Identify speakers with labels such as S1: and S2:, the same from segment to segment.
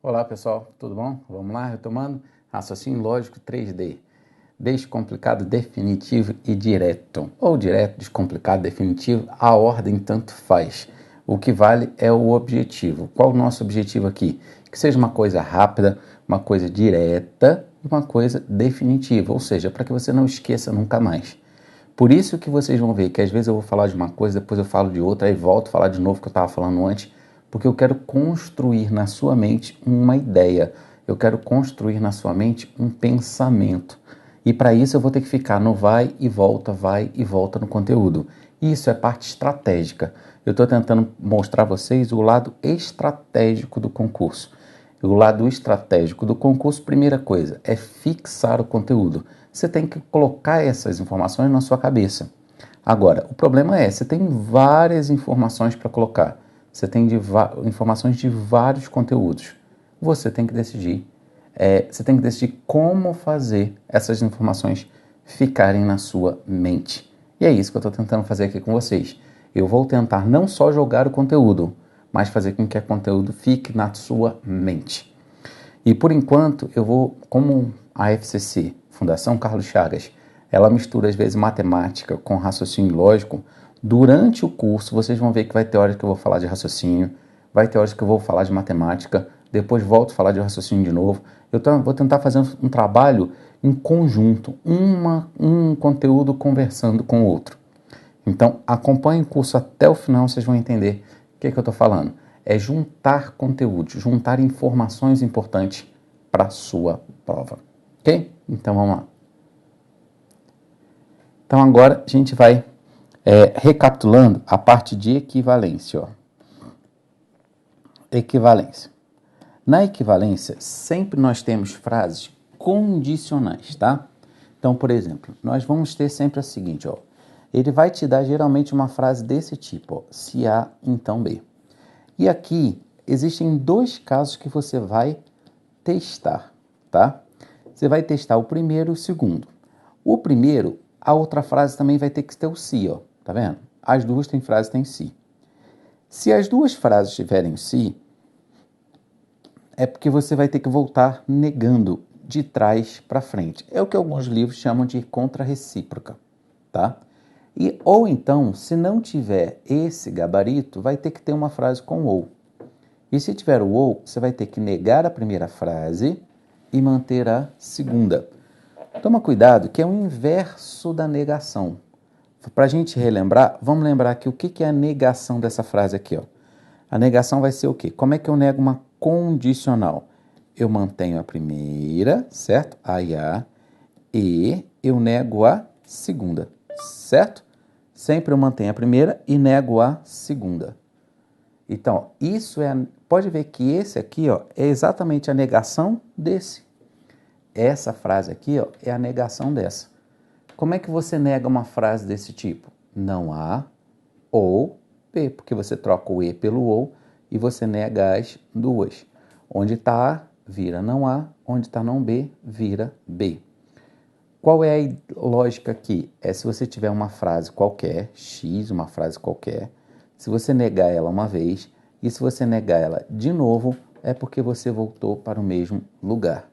S1: Olá pessoal, tudo bom? Vamos lá, retomando raciocínio lógico 3D. Descomplicado, definitivo e direto. Ou direto, descomplicado, definitivo, a ordem tanto faz. O que vale é o objetivo. Qual o nosso objetivo aqui? Que seja uma coisa rápida, uma coisa direta e uma coisa definitiva. Ou seja, para que você não esqueça nunca mais. Por isso que vocês vão ver que às vezes eu vou falar de uma coisa, depois eu falo de outra, aí volto a falar de novo o que eu estava falando antes, porque eu quero construir na sua mente uma ideia, eu quero construir na sua mente um pensamento. E para isso eu vou ter que ficar no vai e volta no conteúdo. Isso é parte estratégica. Eu estou tentando mostrar a vocês o lado estratégico do concurso. O lado estratégico do concurso, primeira coisa, é fixar o conteúdo. Você tem que colocar essas informações na sua cabeça. Agora, o problema é, você tem várias informações para colocar. Você tem informações de vários conteúdos. Você tem que decidir. Você tem que decidir como fazer essas informações ficarem na sua mente. E é isso que eu estou tentando fazer aqui com vocês. Eu vou tentar não só jogar o conteúdo, mas fazer com que o conteúdo fique na sua mente. E por enquanto, eu vou, como a FCC, Fundação Carlos Chagas, ela mistura às vezes matemática com raciocínio lógico. Durante o curso, vocês vão ver que vai ter horas que eu vou falar de raciocínio, vai ter horas que eu vou falar de matemática, depois volto a falar de raciocínio de novo. Eu vou tentar fazer um trabalho em conjunto, um conteúdo conversando com o outro. Então, acompanhe o curso até o final, vocês vão entender o que eu estou falando. É juntar conteúdos, juntar informações importantes para a sua prova. Ok? Então, vamos lá. Então, agora a gente vai recapitulando a parte de equivalência. Ó. Equivalência. Na equivalência, sempre nós temos frases condicionais, tá? Então, por exemplo, nós vamos ter sempre a seguinte, ó. Ele vai te dar geralmente uma frase desse tipo, ó, se A, então B. E aqui existem dois casos que você vai testar, tá? Você vai testar o primeiro e o segundo. O primeiro, a outra frase também vai ter que ter o se, ó, tá vendo? As duas têm frase, tem se. Se as duas frases tiverem se, é porque você vai ter que voltar negando de trás para frente. É o que alguns livros chamam de contrarrecíproca, tá? Ou então, se não tiver esse gabarito, vai ter que ter uma frase com ou. E se tiver o ou, você vai ter que negar a primeira frase e manter a segunda. Toma cuidado que é o inverso da negação. Para a gente relembrar, vamos lembrar aqui o que é a negação dessa frase aqui, ó. A negação vai ser o quê? Como é que eu nego uma condicional? Eu mantenho a primeira, certo? A e a, e eu nego a segunda, certo? Sempre eu mantenho a primeira e nego a segunda. Então, isso pode ver que esse aqui, ó, é exatamente a negação desse. Essa frase aqui, ó, é a negação dessa. Como é que você nega uma frase desse tipo? Não há ou B, porque você troca o E pelo ou e você nega as duas. Onde está A, vira não há. Onde está não B, vira B. Qual é a lógica aqui? É se você tiver uma frase qualquer, X, uma frase qualquer, se você negar ela uma vez e se você negar ela de novo, é porque você voltou para o mesmo lugar.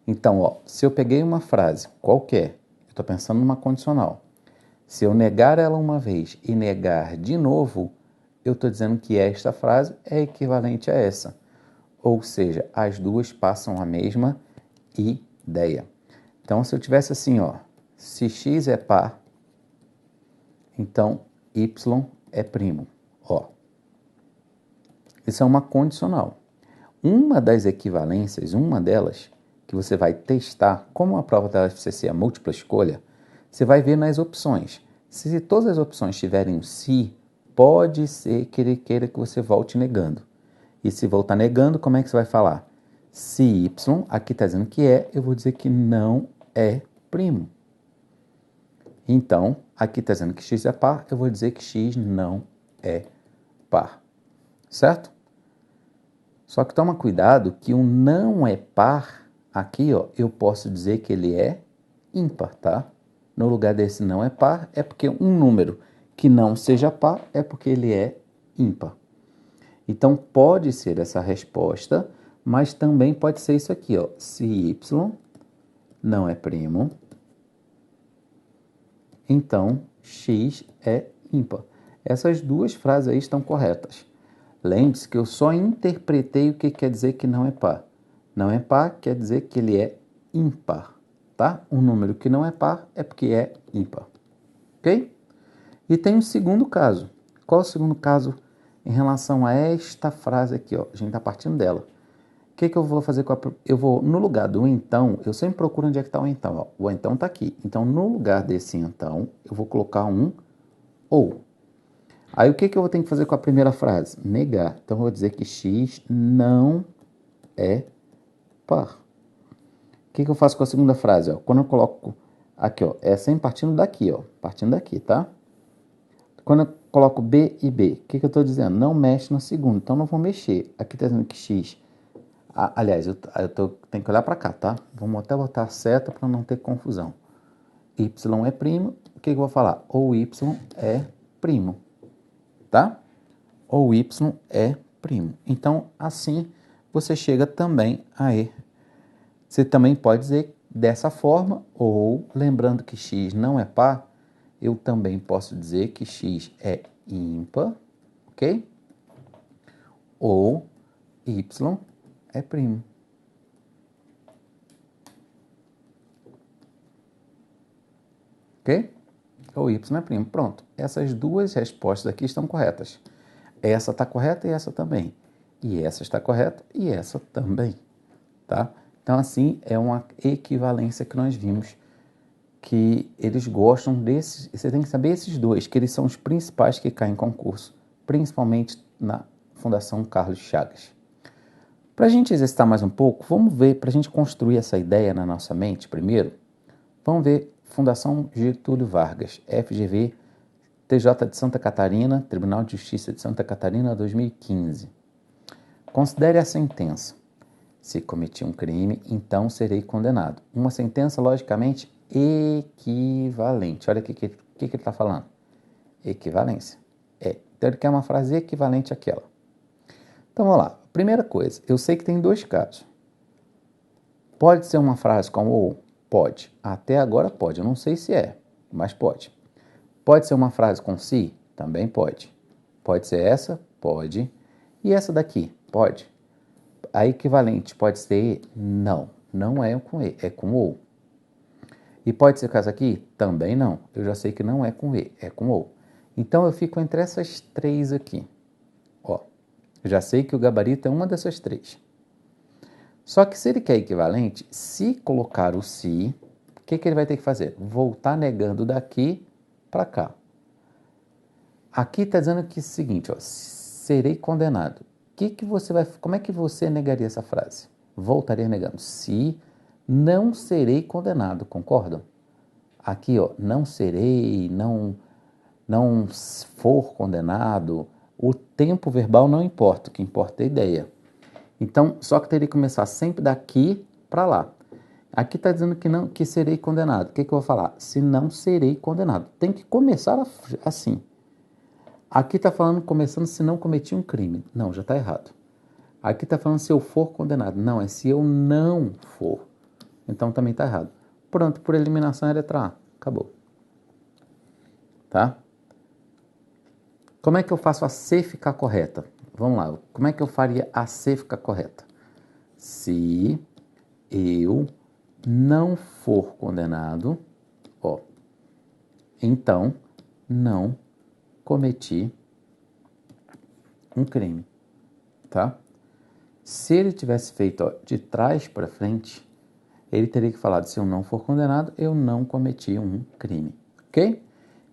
S1: Então, ó, se eu peguei uma frase qualquer, eu estou pensando numa condicional, se eu negar ela uma vez e negar de novo, eu estou dizendo que esta frase é equivalente a essa. Ou seja, as duas passam a mesma ideia. Então, se eu tivesse assim, ó, se x é par, então y é primo. Ó. Isso é uma condicional. Uma das equivalências, uma delas, que você vai testar, como a prova da FCC é múltipla escolha, você vai ver nas opções. Se todas as opções tiverem um se, pode ser que ele queira que você volte negando. E se voltar negando, como é que você vai falar? Se y, aqui está dizendo que é, eu vou dizer que não é primo. Então, aqui está dizendo que x é par, eu vou dizer que x não é par. Certo? Só que toma cuidado que o não é par, aqui, ó, eu posso dizer que ele é ímpar, tá? No lugar desse não é par, é porque um número que não seja par é porque ele é ímpar. Então, pode ser essa resposta, mas também pode ser isso aqui, ó. Se y não é primo, então x é ímpar. Essas duas frases aí estão corretas. Lembre-se que eu só interpretei o que quer dizer que não é par. Não é par quer dizer que ele é ímpar, tá? Um número que não é par é porque é ímpar, ok? E tem um segundo caso. Qual é o segundo caso em relação a esta frase aqui, ó? A gente está partindo dela. O que eu vou fazer com a... Eu vou, no lugar do então, eu sempre procuro onde é que está o então, ó. O então está aqui. Então, no lugar desse então, eu vou colocar um ou. Aí, o que eu vou ter que fazer com a primeira frase? Negar. Então, eu vou dizer que x não é par. O que eu faço com a segunda frase? Ó? Quando eu coloco aqui, ó, é sempre partindo daqui, ó. Partindo daqui, tá? Quando eu coloco B e B, o que eu estou dizendo? Não mexe no segundo, então não vou mexer. Aqui está dizendo que X... aliás, tenho que olhar para cá, tá? Vamos até botar a seta para não ter confusão. Y é primo, o que eu vou falar? Ou Y é primo, tá? Ou Y é primo. Então, assim, você chega também a E. Você também pode dizer dessa forma, ou lembrando que X não é par, eu também posso dizer que X é ímpar, ok? Ou Y é primo. Ok? Ou Y é primo. Pronto. Essas duas respostas aqui estão corretas. Essa está correta e essa também. E essa está correta e essa também. Tá? Então, assim, é uma equivalência que nós vimos que eles gostam desses. Você tem que saber esses dois, que eles são os principais que caem em concurso, principalmente na Fundação Carlos Chagas. Para a gente exercitar mais um pouco, vamos ver, para a gente construir essa ideia na nossa mente primeiro, vamos ver Fundação Getúlio Vargas, FGV, TJ de Santa Catarina, Tribunal de Justiça de Santa Catarina, 2015. Considere a sentença. Se cometi um crime, então serei condenado. Uma sentença, logicamente, equivalente. Olha o que ele está falando. Equivalência. Então ele quer uma frase equivalente àquela. Então vamos lá. Primeira coisa, eu sei que tem dois casos. Pode ser uma frase com ou? Pode. Até agora pode. Eu não sei se é, mas pode. Pode ser uma frase com se? Também pode. Pode ser essa? Pode. E essa daqui? Pode. A equivalente pode ser e? Não. Não é com e, é com ou. E pode ser o caso aqui? Também não. Eu já sei que não é com e, é com ou. Então eu fico entre essas três aqui. Ó, eu já sei que o gabarito é uma dessas três. Só que se ele quer equivalente, se colocar o se, o que ele vai ter que fazer? Voltar negando daqui para cá. Aqui está dizendo que é o seguinte, ó, serei condenado. Como é que você negaria essa frase? Voltaria negando. Se não serei condenado, concordam? Aqui, ó, não serei, não for condenado. O tempo verbal não importa, o que importa é a ideia. Então, só que teria que começar sempre daqui para lá. Aqui está dizendo que serei condenado. O que eu vou falar? Se não serei condenado. Tem que começar assim. Aqui está falando, começando, se não cometi um crime. Não, já está errado. Aqui está falando se eu for condenado. Não, é se eu não for. Então também está errado. Pronto, por eliminação é a letra A. Acabou. Tá? Como é que eu faço a C ficar correta? Vamos lá. Como é que eu faria a C ficar correta? Se eu não for condenado, ó, então não cometi um crime, tá? Se ele tivesse feito, ó, de trás para frente, ele teria que falar, se eu não for condenado, eu não cometi um crime, ok?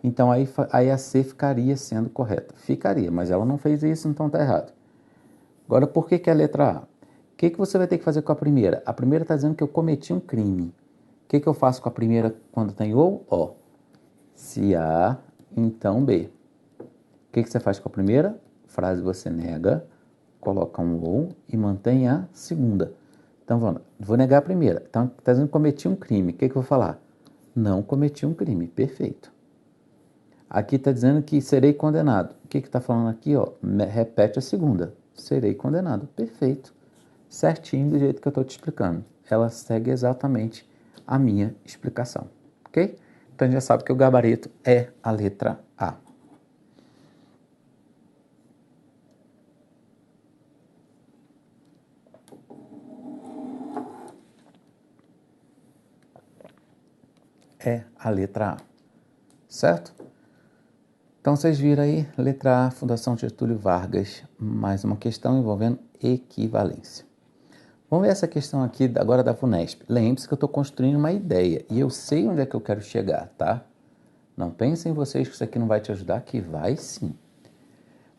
S1: Então aí a C ficaria sendo correta. Ficaria, mas ela não fez isso, então tá errado. Agora, por que é a letra A? O que você vai ter que fazer com a primeira? A primeira está dizendo que eu cometi um crime. O que eu faço com a primeira quando tem ou? Ó, se A, então B. O que você faz com a primeira? Frase você nega, coloca um ou e mantém a segunda. Então, vou negar a primeira. Então, está dizendo que cometi um crime. O que eu vou falar? Não cometi um crime. Perfeito. Aqui está dizendo que serei condenado. O que está falando aqui? Ó? Repete a segunda. Serei condenado. Perfeito. certinho do jeito que eu estou te explicando. Ela segue exatamente a minha explicação, ok? Então, a gente já sabe que o gabarito é a letra A. É a letra A, certo? Então, vocês viram aí, letra A, Fundação Getúlio Vargas, mais uma questão envolvendo equivalência. Vamos ver essa questão aqui agora da FUNESP. Lembre-se que eu estou construindo uma ideia e eu sei onde é que eu quero chegar, tá? Não pensem vocês que isso aqui não vai te ajudar, que vai sim.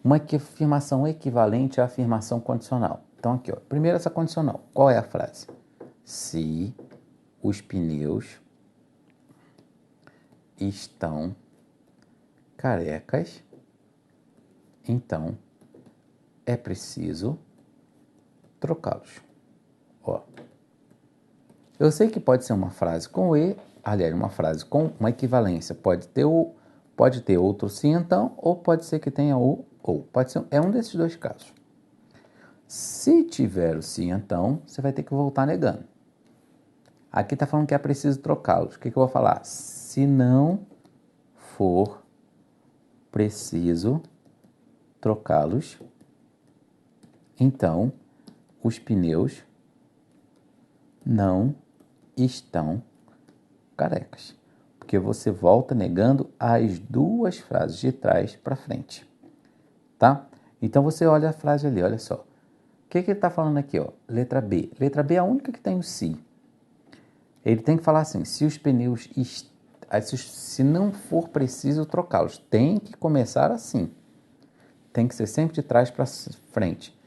S1: Uma afirmação equivalente à afirmação condicional. Então aqui, ó, primeiro essa condicional. Qual é a frase? Se os pneus estão carecas, então é preciso trocá-los. Ó, eu sei que pode ser uma frase com e, aliás, uma frase com uma equivalência. Pode ter outro sim, então, ou pode ser que tenha o ou. Pode ser, é um desses dois casos. Se tiver o sim, então, você vai ter que voltar negando. Aqui está falando que é preciso trocá-los. O que eu vou falar? Se não for preciso trocá-los, então os pneus não estão carecas. Porque você volta negando as duas frases de trás para frente. Tá? Então você olha a frase ali, olha só. O que ele está falando aqui? Ó? Letra B. Letra B é a única que tem o se. Ele tem que falar assim, se os pneus, se não for preciso trocá-los, tem que começar assim. Tem que ser sempre de trás para frente.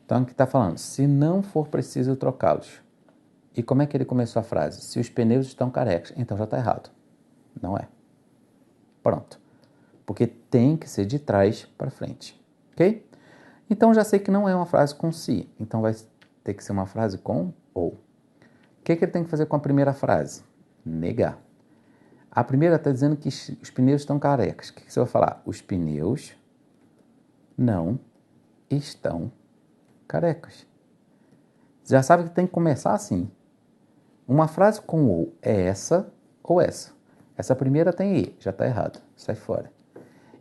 S1: Então aqui está falando, se não for preciso trocá-los. E como é que ele começou a frase? Se os pneus estão carecas. Então já está errado. Não é. Pronto. Porque tem que ser de trás para frente. Ok? Então já sei que não é uma frase com se. Então vai ter que ser uma frase com ou. O que ele tem que fazer com a primeira frase? Negar. A primeira está dizendo que os pneus estão carecas. O que você vai falar? Os pneus não estão carecas. Você já sabe que tem que começar assim. Uma frase com ou é essa ou essa. Essa primeira tem e, já está errado. Sai fora.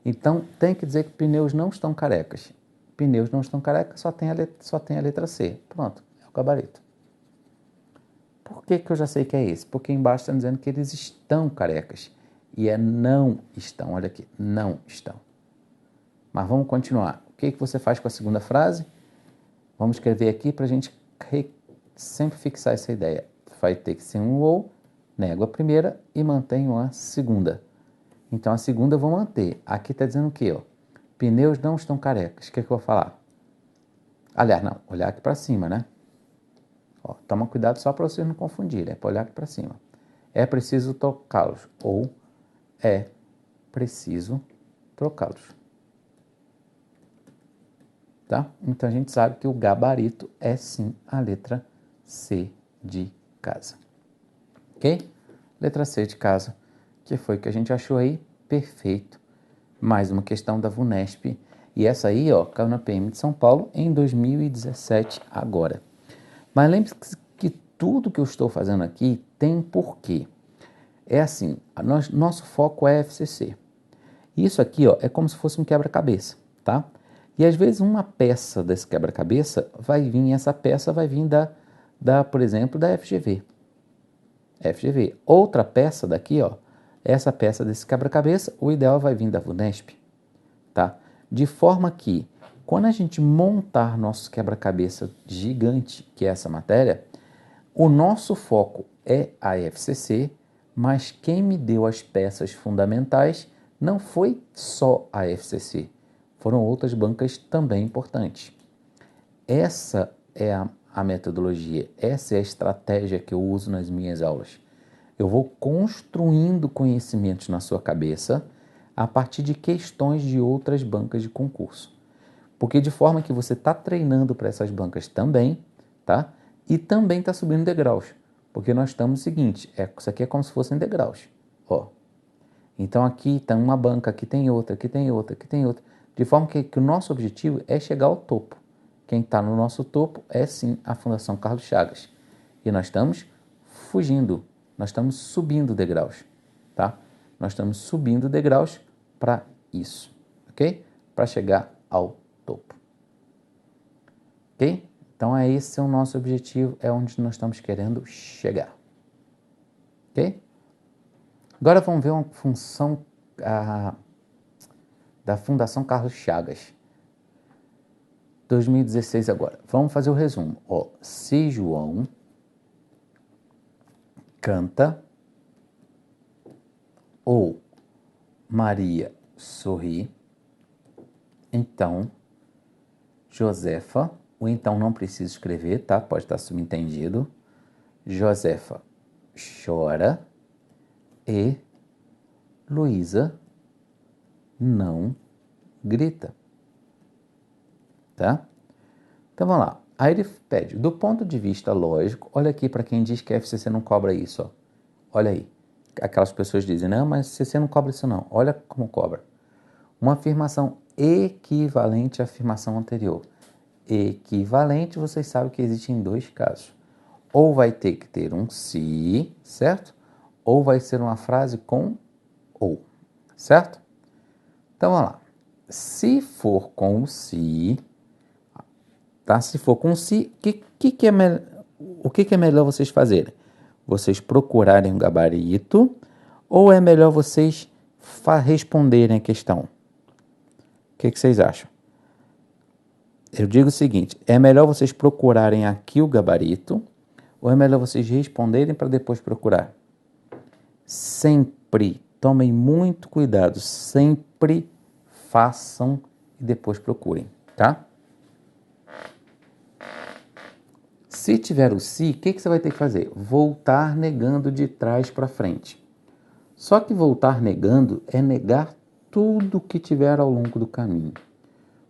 S1: Então tem que dizer que pneus não estão carecas. Pneus não estão carecas, só tem a letra C. Pronto, é o gabarito. Por que eu já sei que é esse? Porque embaixo está dizendo que eles estão carecas. E é não estão. Olha aqui, não estão. Mas vamos continuar. O que você faz com a segunda frase? Vamos escrever aqui para a gente sempre fixar essa ideia. Vai ter que ser um ou, nego a primeira e mantenho a segunda. Então a segunda eu vou manter. Aqui está dizendo o quê? Ó? Pneus não estão carecas. O que eu vou falar? Aliás, não, olhar aqui para cima, né? Ó, toma cuidado só para vocês não confundirem. É para olhar aqui para cima. É preciso trocá-los. Ou é preciso trocá-los. Tá? Então a gente sabe que o gabarito é sim a letra C de casa. Ok? Letra C de casa, que foi o que a gente achou aí, perfeito. Mais uma questão da VUNESP. E essa aí, ó, caiu na PM de São Paulo em 2017 agora. Mas lembre-se que tudo que eu estou fazendo aqui tem um porquê. É assim, nosso foco é FCC. Isso aqui, ó, é como se fosse um quebra-cabeça, tá? E às vezes uma peça desse quebra-cabeça essa peça vai vir por exemplo, da FGV. FGV. Outra peça daqui, ó, essa peça desse quebra-cabeça, o ideal vai vir da VUNESP, tá? De forma que, quando a gente montar nosso quebra-cabeça gigante, que é essa matéria, o nosso foco é a FCC, mas quem me deu as peças fundamentais não foi só a FCC, foram outras bancas também importantes. Essa é a metodologia, essa é a estratégia que eu uso nas minhas aulas. Eu vou construindo conhecimentos na sua cabeça a partir de questões de outras bancas de concurso. Porque de forma que você está treinando para essas bancas também, tá? E também está subindo degraus. Porque nós estamos no seguinte, isso aqui é como se fossem degraus. Ó. Então aqui tem uma banca, aqui tem outra, aqui tem outra, aqui tem outra. De forma que o nosso objetivo é chegar ao topo, quem está no nosso topo é sim a Fundação Carlos Chagas. E nós estamos fugindo, nós estamos subindo degraus, tá? Nós estamos subindo degraus para isso, ok? Para chegar ao topo, ok? Então, esse é o nosso objetivo, é onde nós estamos querendo chegar, ok? Agora vamos ver uma função da Fundação Carlos Chagas. 2016 agora. Vamos fazer o resumo. Ó, se João canta ou Maria sorri, então Josefa, ou então não precisa escrever, tá? Pode estar subentendido. Josefa chora e Luísa não grita. Tá? Então vamos lá. Aí ele pede, do ponto de vista lógico, olha aqui para quem diz que a FCC não cobra isso, ó. Olha aí. Aquelas pessoas dizem, não, mas CC não cobra isso não. Olha como cobra. Uma afirmação equivalente à afirmação anterior. Equivalente, vocês sabem que existe em dois casos. Ou vai ter que ter um se, certo? Ou vai ser uma frase com ou, certo? Então vamos lá. Se for com o se, tá? Se for com se, o que é melhor vocês fazerem? Vocês procurarem um gabarito ou é melhor vocês responderem a questão? O que vocês acham? Eu digo o seguinte, é melhor vocês procurarem aqui o gabarito ou é melhor vocês responderem para depois procurar? Sempre, tomem muito cuidado, sempre façam e depois procurem, tá? Se tiver o se, o que você vai ter que fazer? Voltar negando de trás para frente. Só que voltar negando é negar tudo que tiver ao longo do caminho.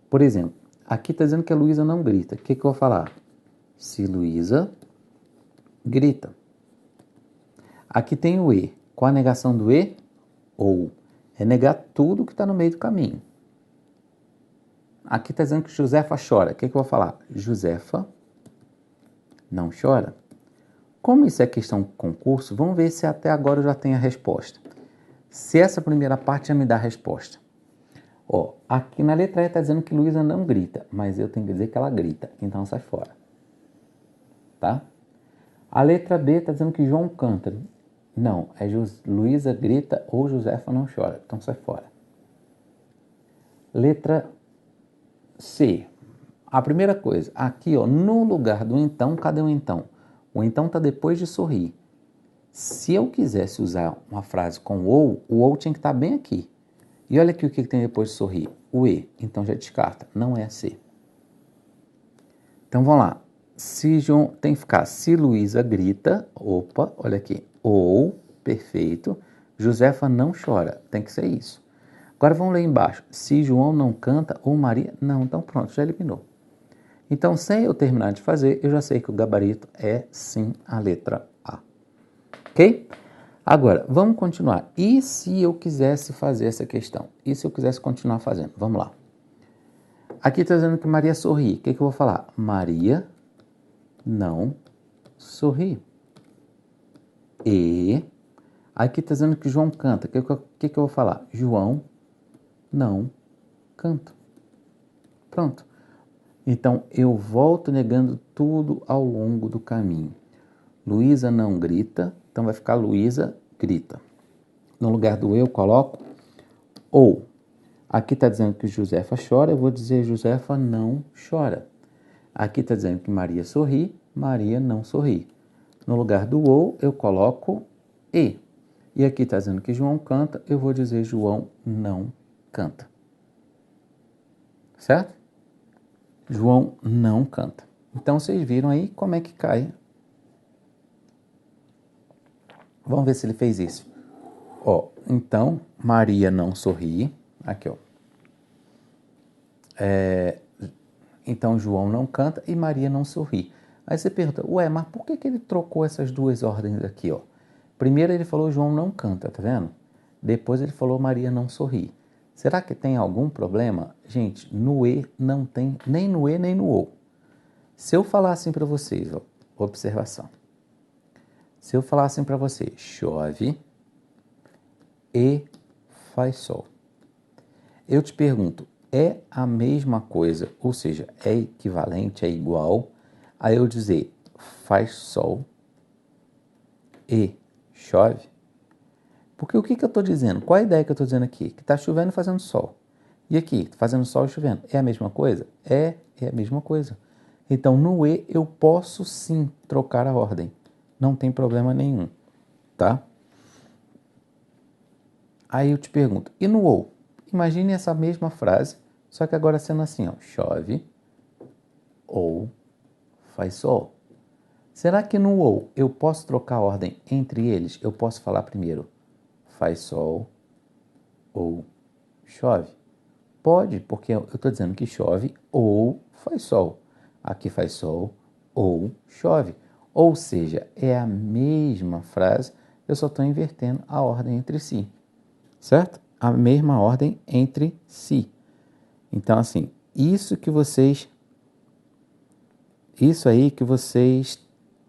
S1: Por exemplo, aqui está dizendo que a Luísa não grita. O que eu vou falar? Se Luísa grita. Aqui tem o e. Qual a negação do e? Ou. É negar tudo que está no meio do caminho. Aqui está dizendo que Josefa chora. O que eu vou falar? Josefa não chora. Como isso é questão concurso, vamos ver se até agora eu já tenho a resposta. Se essa primeira parte já me dá a resposta. Ó, aqui na letra E está dizendo que Luísa não grita, mas eu tenho que dizer que ela grita, então sai fora. Tá? A letra B está dizendo que João canta. Não, é Luísa grita ou Josefa não chora, então sai fora. Letra C. A primeira coisa, aqui ó, no lugar do então, cadê o então? O então está depois de sorrir. Se eu quisesse usar uma frase com o ou tinha que estar bem aqui. E olha aqui o que tem depois de sorrir. O e, então já descarta, não é C. Então vamos lá. Se João tem que ficar, se Luísa grita, opa, olha aqui, ou, perfeito, Josefa não chora, tem que ser isso. Agora vamos ler embaixo, se João não canta ou Maria, não, então pronto, já eliminou. Então, sem eu terminar de fazer, eu já sei que o gabarito é sim a letra A. Ok? Agora, vamos continuar. E se eu quisesse fazer essa questão? E se eu quisesse continuar fazendo? Vamos lá. Aqui está dizendo que Maria sorri. O que eu vou falar? Maria não sorri. E aqui está dizendo que João canta. O que eu vou falar? João não canta. Pronto. Então, eu volto negando tudo ao longo do caminho. Luísa não grita, então vai ficar Luísa grita. No lugar do eu, coloco ou. Aqui está dizendo que Josefa chora, eu vou dizer Josefa não chora. Aqui está dizendo que Maria sorri, Maria não sorri. No lugar do ou, eu coloco e. E aqui está dizendo que João canta, eu vou dizer João não canta. Certo? João não canta. Então, vocês viram aí como é que cai. Vamos ver se ele fez isso. Ó, então, Maria não sorri. Aqui, ó. Então, João não canta e Maria não sorri. Aí você pergunta, ué, mas por que ele trocou essas duas ordens aqui, ó? Primeiro ele falou João não canta, tá vendo? Depois ele falou Maria não sorri. Será que tem algum problema? Gente, no E não tem nem no E nem no OU. Se eu falar assim para vocês, ó, observação. Se eu falar assim para vocês, chove e faz sol. Eu te pergunto, é a mesma coisa, ou seja, é equivalente, é igual a eu dizer faz sol e chove? Porque o que eu estou dizendo? Qual a ideia que eu estou dizendo aqui? Que está chovendo e fazendo sol. E aqui, fazendo sol e chovendo. É a mesma coisa? É a mesma coisa. Então, no e eu posso sim trocar a ordem. Não tem problema nenhum, tá? Aí eu te pergunto, e no ou? Imagine essa mesma frase, só que agora sendo assim, ó, chove ou faz sol. Será que no ou eu posso trocar a ordem entre eles? Eu posso falar primeiro faz sol ou chove? Pode, porque eu estou dizendo que chove ou faz sol. Aqui faz sol ou chove. Ou seja, é a mesma frase, eu só estou invertendo a ordem entre si. Certo? A mesma ordem entre si. Então, assim, isso aí que vocês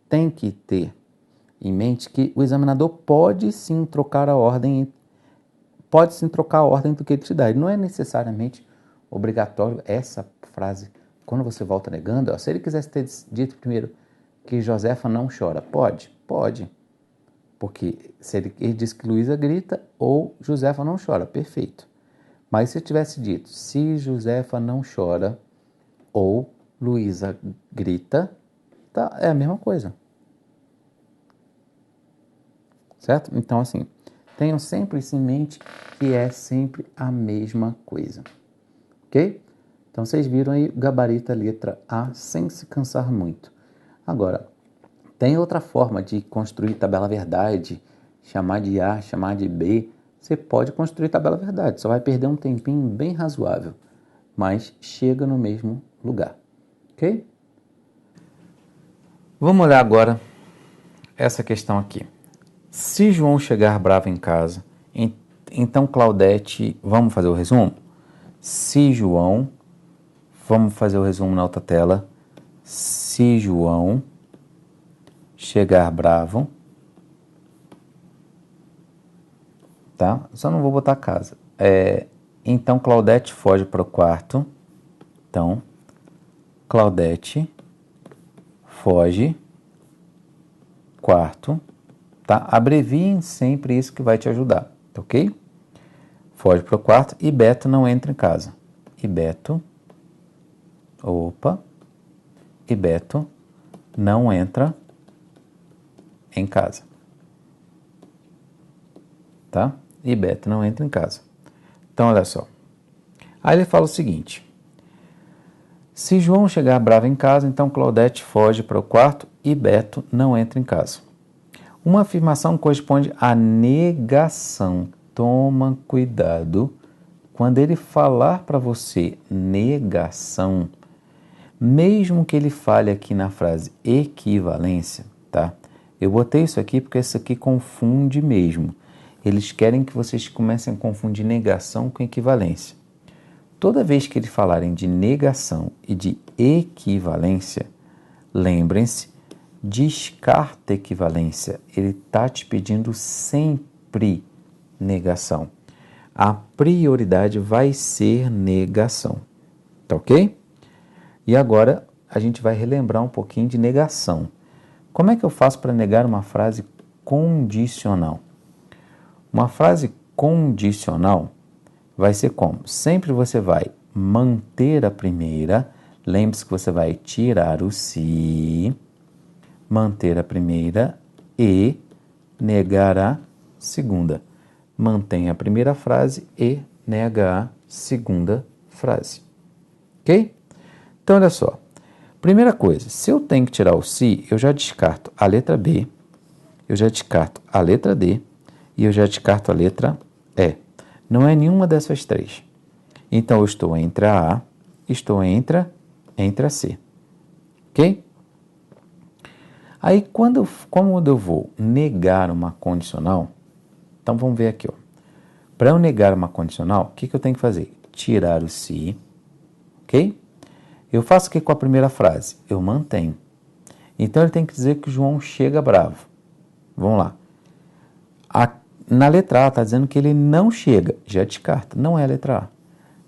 S1: têm que ter em mente, que o examinador pode sim trocar a ordem do que ele te dá. Ele não é necessariamente obrigatório essa frase. Quando você volta negando, ó, se ele quisesse ter dito primeiro que Josefa não chora, pode? Pode. Porque se ele diz que Luísa grita ou Josefa não chora, perfeito. Mas se eu tivesse dito, se Josefa não chora ou Luísa grita, tá, é a mesma coisa. Certo? Então, assim, tenham sempre isso em mente que é sempre a mesma coisa. Ok? Então, vocês viram aí, gabarita a letra A sem se cansar muito. Agora, tem outra forma de construir tabela verdade, chamar de A, chamar de B. Você pode construir tabela verdade, só vai perder um tempinho bem razoável, mas chega no mesmo lugar, ok? Vamos olhar agora essa questão aqui. Se João chegar bravo em casa, então Claudete, vamos fazer o resumo? Se João, vamos fazer o resumo na outra tela. Se João chegar bravo, tá? Só não vou botar casa. Então Claudete foge para o quarto. Então, Claudete foge, quarto, tá? Abreviem sempre isso que vai te ajudar, ok? Foge para o quarto e Beto não entra em casa. E Beto não entra em casa, tá? E Beto não entra em casa. Então, olha só. Aí ele fala o seguinte: se João chegar bravo em casa, então Claudete foge para o quarto e Beto não entra em casa. Uma afirmação corresponde à negação. Toma cuidado quando ele falar para você negação, mesmo que ele fale aqui na frase equivalência, tá? Eu botei isso aqui porque isso aqui confunde mesmo. Eles querem que vocês comecem a confundir negação com equivalência. Toda vez que eles falarem de negação e de equivalência, lembrem-se, descarta equivalência. Ele está te pedindo sempre negação. A prioridade vai ser negação. Tá ok? E agora a gente vai relembrar um pouquinho de negação. Como é que eu faço para negar uma frase condicional? Uma frase condicional vai ser como? Sempre você vai manter a primeira, lembre-se que você vai tirar o se, manter a primeira e negar a segunda. Mantém a primeira frase e nega a segunda frase. Ok? Então, olha só. Primeira coisa, se eu tenho que tirar o se, eu já descarto a letra B, eu já descarto a letra D e eu já descarto a letra E. Não é nenhuma dessas três. Então, eu estou entre a A, estou entre a C. Ok? Aí, como eu vou negar uma condicional, então vamos ver aqui, ó. Para eu negar uma condicional, o que eu tenho que fazer? Tirar o se, ok? Eu faço o que com a primeira frase? Eu mantenho. Então, ele tem que dizer que o João chega bravo. Vamos lá. Na letra A está dizendo que ele não chega. Já descarta. Não é a letra A.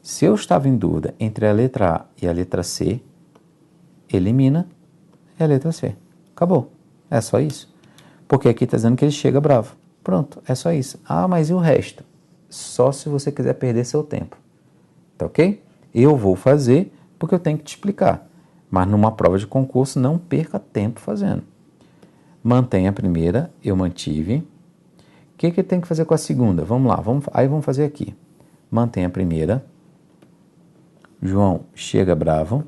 S1: Se eu estava em dúvida entre a letra A e a letra C, elimina, é a letra C. Acabou. É só isso. Porque aqui está dizendo que ele chega bravo. Pronto, é só isso. Ah, mas e o resto? Só se você quiser perder seu tempo. Tá ok? Eu vou fazer porque eu tenho que te explicar. Mas numa prova de concurso, não perca tempo fazendo. Mantenha a primeira, eu mantive. O que tem que fazer com a segunda? Vamos lá, aí vamos fazer aqui. Mantenha a primeira. João chega bravo.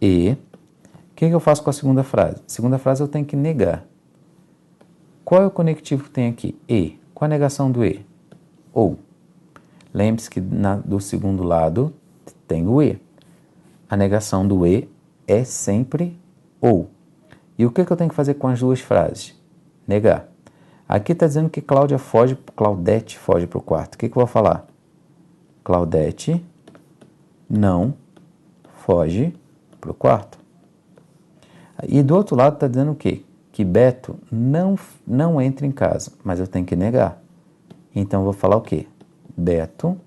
S1: E o que eu faço com a segunda frase? Segunda frase eu tenho que negar. Qual é o conectivo que tem aqui? E. Qual a negação do E? Ou. Lembre-se que do segundo lado tem o E. A negação do E é sempre ou. E o que eu tenho que fazer com as duas frases? Negar. Aqui está dizendo que Claudete foge para o quarto. O que eu vou falar? Claudete não foge para o quarto. E do outro lado está dizendo o quê? Que Beto não entra em casa, mas eu tenho que negar. Então eu vou falar o quê? Beto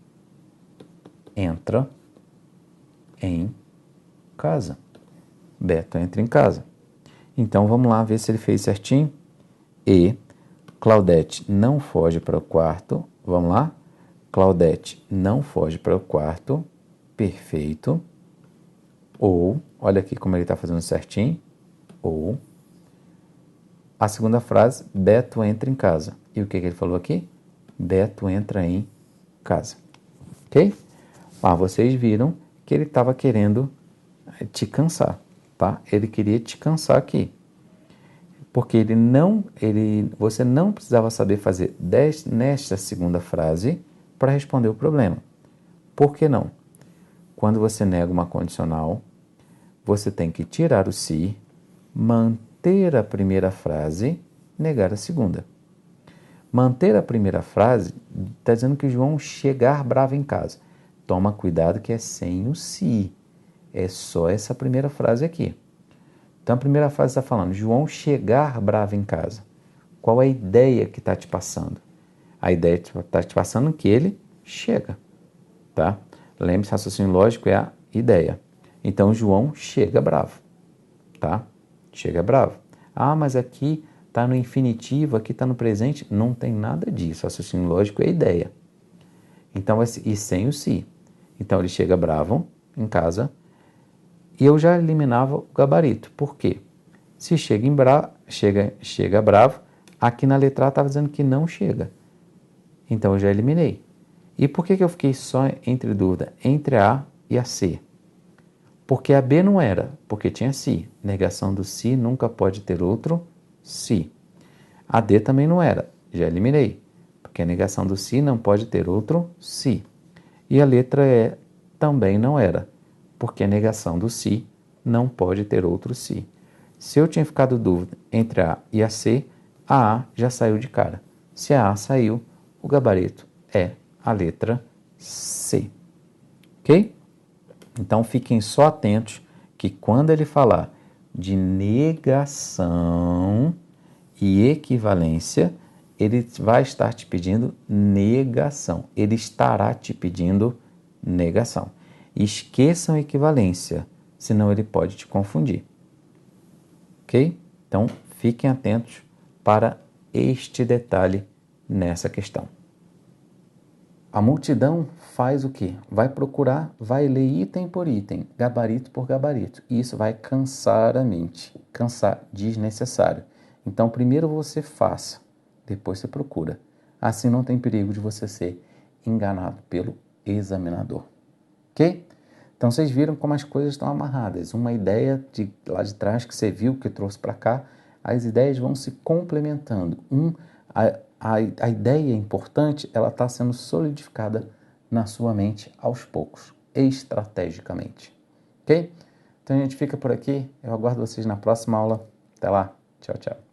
S1: entra em casa. Beto entra em casa. Então vamos lá ver se ele fez certinho. E Claudete não foge para o quarto. Vamos lá? Claudete não foge para o quarto. Perfeito. Ou, olha aqui como ele está fazendo certinho. Ou, a segunda frase, Beto entra em casa. E o que ele falou aqui? Beto entra em casa. Ok? Vocês viram que ele estava querendo te cansar, tá? Ele queria te cansar aqui. Porque você não precisava saber fazer 10 nesta segunda frase para responder o problema. Por que não? Quando você nega uma condicional, você tem que tirar o se, manter a primeira frase, negar a segunda. Manter a primeira frase está dizendo que João chegar bravo em casa. Toma cuidado que é sem o se. É só essa primeira frase aqui. Então a primeira frase está falando João chegar bravo em casa. Qual é a ideia que está te passando? A ideia está te passando que ele chega. Tá? Lembre-se, raciocínio lógico é a ideia. Então João chega bravo. Tá? Chega bravo. Mas aqui está no infinitivo, aqui está no presente. Não tem nada disso. Raciocínio lógico é a ideia. Então, e sem o se. Então, ele chega bravo em casa e eu já eliminava o gabarito. Por quê? Se chega bravo, aqui na letra A estava dizendo que não chega. Então, eu já eliminei. E por que eu fiquei só entre dúvida? Entre a A e a C. Porque a B não era, porque tinha se. Negação do se nunca pode ter outro se. A D também não era, já eliminei. Porque a negação do se não pode ter outro se. E a letra E também não era, porque a negação do se não pode ter outro se. Se eu tinha ficado dúvida entre a A e a C, a A já saiu de cara. Se a A saiu, o gabarito é a letra C. Ok? Então fiquem só atentos que quando ele falar de negação e equivalência, ele vai estar te pedindo negação. Ele estará te pedindo negação. Esqueçam equivalência, senão ele pode te confundir. Ok? Então, fiquem atentos para este detalhe nessa questão. A multidão faz o quê? Vai procurar, vai ler item por item, gabarito por gabarito. E isso vai cansar a mente, cansar desnecessário. Então, primeiro você faça, depois você procura. Assim não tem perigo de você ser enganado pelo examinador. Ok? Então, vocês viram como as coisas estão amarradas. Uma ideia lá de trás que você viu, que trouxe para cá, as ideias vão se complementando. A ideia importante, ela está sendo solidificada na sua mente aos poucos, estrategicamente. Ok? Então, a gente fica por aqui. Eu aguardo vocês na próxima aula. Até lá. Tchau, tchau.